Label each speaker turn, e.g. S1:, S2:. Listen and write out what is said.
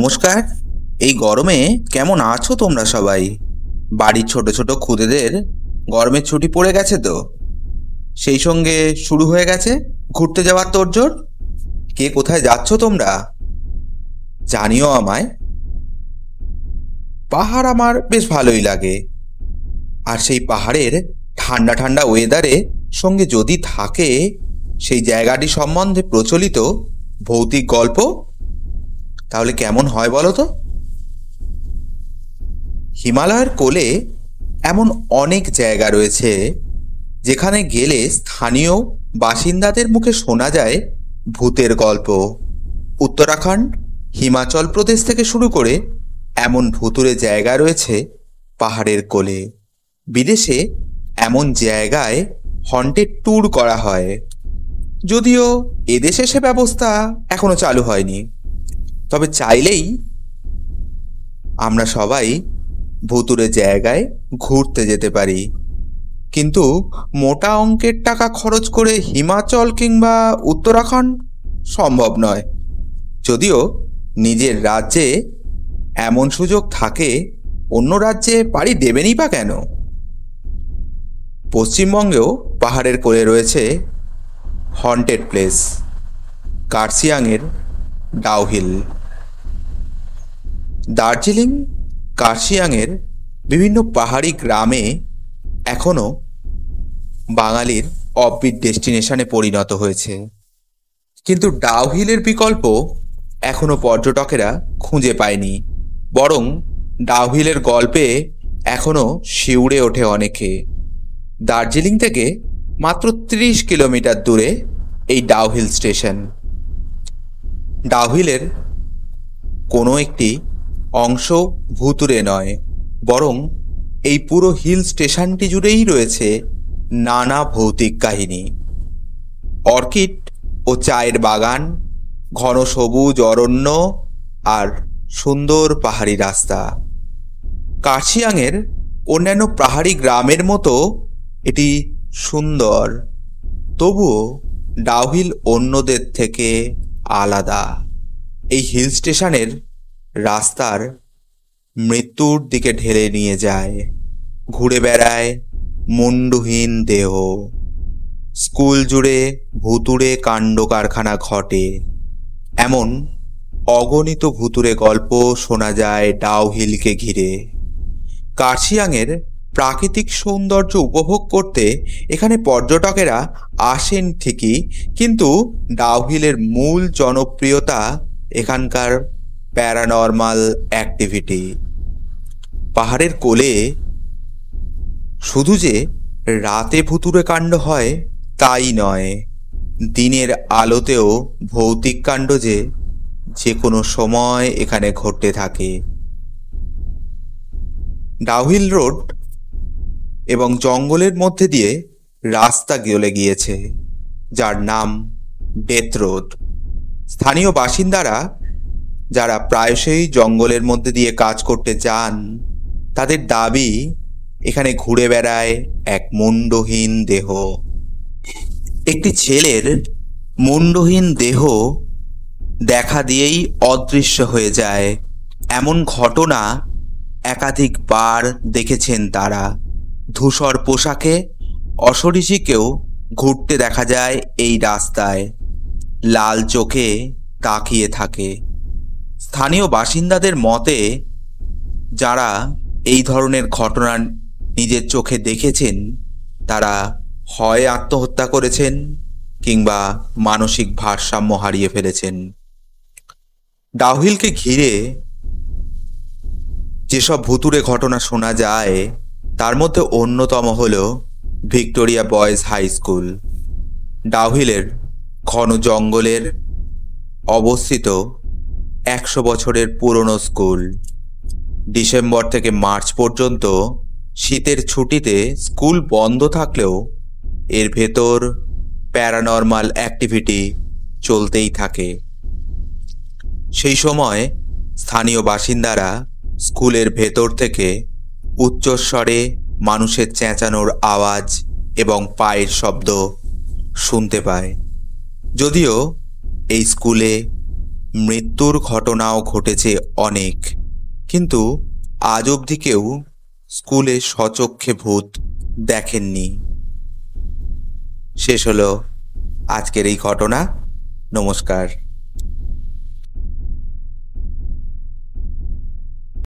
S1: নমস্কার। এই গরমে কেমন আছো তোমরা সবাই? বাড়ির ছোট ছোট খুদেদের গরমের ছুটি পড়ে গেছে তো, সেই সঙ্গে শুরু হয়ে গেছে ঘুরতে যাওয়ার তোড়জোড়। কে কোথায় যাচ্ছ তোমরা জানিও আমায়। পাহাড় আমার বেশ ভালোই লাগে, আর সেই পাহাড়ের ঠান্ডা ঠান্ডা ওয়েদারে সঙ্গে যদি থাকে সেই জায়গাটি সম্বন্ধে প্রচলিত ভৌতিক গল্প, তাহলে কেমন হয় বলো তো? হিমালয়ের কোলে এমন অনেক জায়গা রয়েছে যেখানে গেলে স্থানীয় বাসিন্দাদের মুখে শোনা যায় ভূতের গল্প। উত্তরাখণ্ড, হিমাচল প্রদেশ থেকে শুরু করে এমন ভুতুড়ে জায়গা রয়েছে পাহাড়ের কোলে। বিদেশে এমন জায়গায় হন্টেড ট্যুর করা হয়, যদিও এদেশে সে ব্যবস্থা এখনো চালু হয়নি। তবে চাইলেই আমরা সবাই ভুতুড়ে জায়গায় ঘুরতে যেতে পারি, কিন্তু মোটা অঙ্কের টাকা খরচ করে হিমাচল কিংবা উত্তরাখণ্ড সম্ভব নয়। যদিও নিজের রাজ্যে এমন সুযোগ থাকে, অন্য রাজ্যে পাড়ি দেবেনই বা কেন? পশ্চিমবঙ্গেও পাহাড়ের কোলে রয়েছে হন্টেড প্লেস, কার্শিয়াংয়ের ডাউহিল। দার্জিলিং, কার্শিয়াংয়ের বিভিন্ন পাহাড়ি গ্রামে এখনও বাঙালির অফবিট ডেস্টিনেশনে পরিণত হয়েছে, কিন্তু ডাউহিলের বিকল্প এখনও পর্যটকেরা খুঁজে পায়নি। বরং ডাউহিলের গল্পে এখনও শিউরে ওঠে অনেকে। দার্জিলিং থেকে মাত্র 30 কিলোমিটার দূরে এই ডাউহিল স্টেশন। ডাউহিলের কোনো একটি অংশ ভুতুড়ে নয়, বরং এই পুরো হিল স্টেশনটি জুড়েই রয়েছে নানা ভৌতিক কাহিনী। অর্কিড ও চায়ের বাগান, ঘন সবুজ অরণ্য আর সুন্দর পাহাড়ি রাস্তা। কার্শিয়াংয়ের অন্যান্য পাহাড়ি গ্রামের মতো এটি সুন্দর, তবুও ডাউহিল অন্যদের থেকে আলাদা। এই হিল স্টেশনের রাস্তার মৃত্যুর দিকে ঢেলে নিয়ে যায়। ঘুরে বেড়ায় মুন্ডুহীন দেহ। স্কুল জুড়ে ভুতুড়ে কাণ্ড কারখানা ঘটে। এমন অগণিত ভুতুড়ে গল্প শোনা যায় ডাউহিলকে ঘিরে। কার্শিয়াংয়ের প্রাকৃতিক সৌন্দর্য উপভোগ করতে এখানে পর্যটকেরা আসেন ঠিকই, কিন্তু ডাউহিলের মূল জনপ্রিয়তা এখানকার প্যারানর্মাল অ্যাক্টিভিটি। পাহাড়ের কোলে শুধু যে রাতে ভুতুড়ে কাণ্ড হয় তাই নয়, দিনের আলোতেও ভৌতিক কাণ্ড যে কোনো সময় এখানে ঘটতে থাকে। ডাউহিল রোড এবং জঙ্গলের মধ্যে দিয়ে রাস্তা গলে গিয়েছে, যার নাম ডেথ রোড। স্থানীয় বাসিন্দারা যারা প্রায়শই জঙ্গলের মধ্যে দিয়ে কাজ করতে যান, তাদের দাবি এখানে ঘুরে বেড়ায় এক মুন্ডহীন দেহ। একটি ছেলের মুন্ডহীন দেহ দেখা দিয়েই অদৃশ্য হয়ে যায়, এমন ঘটনা একাধিকবার দেখেছেন তারা। ধূসর পোশাকে অশরীরীকেও ঘুরতে দেখা যায় এই রাস্তায়, লাল চোখে তাকিয়ে থাকে। স্থানীয় বাসিন্দাদের মতে, যারা এই ধরনের ঘটনা নিজের চোখে দেখেছেন তারা হয় আত্মহত্যা করেছেন কিংবা মানসিক ভারসাম্য হারিয়ে ফেলেছেন। ডাউহিলকে ঘিরে যেসব ভুতুড়ে ঘটনা শোনা যায় তার মধ্যে অন্যতম হল ভিক্টোরিয়া বয়েজ হাই স্কুল। ডাউহিলের ঘন জঙ্গলের অবস্থিত 100 বছরের পুরনো স্কুল। ডিসেম্বর থেকে মার্চ পর্যন্ত শীতের ছুটিতে স্কুল বন্ধ থাকলেও এর ভেতর প্যারানর্মাল অ্যাক্টিভিটি চলতেই থাকে। সেই সময় স্থানীয় বাসিন্দারা স্কুলের ভেতর থেকে উচ্চস্বরে মানুষের চেঁচানোর আওয়াজ এবং পায়ের শব্দ শুনতে পায়। যদিও এই স্কুলে মৃত্যুর ঘটনাও ঘটেছে অনেক, কিন্তু আজ অবধি কেউ স্কুলে স্বচক্ষে ভূত দেখেননি। শেষ হলো আজকের এই ঘটনা। নমস্কার।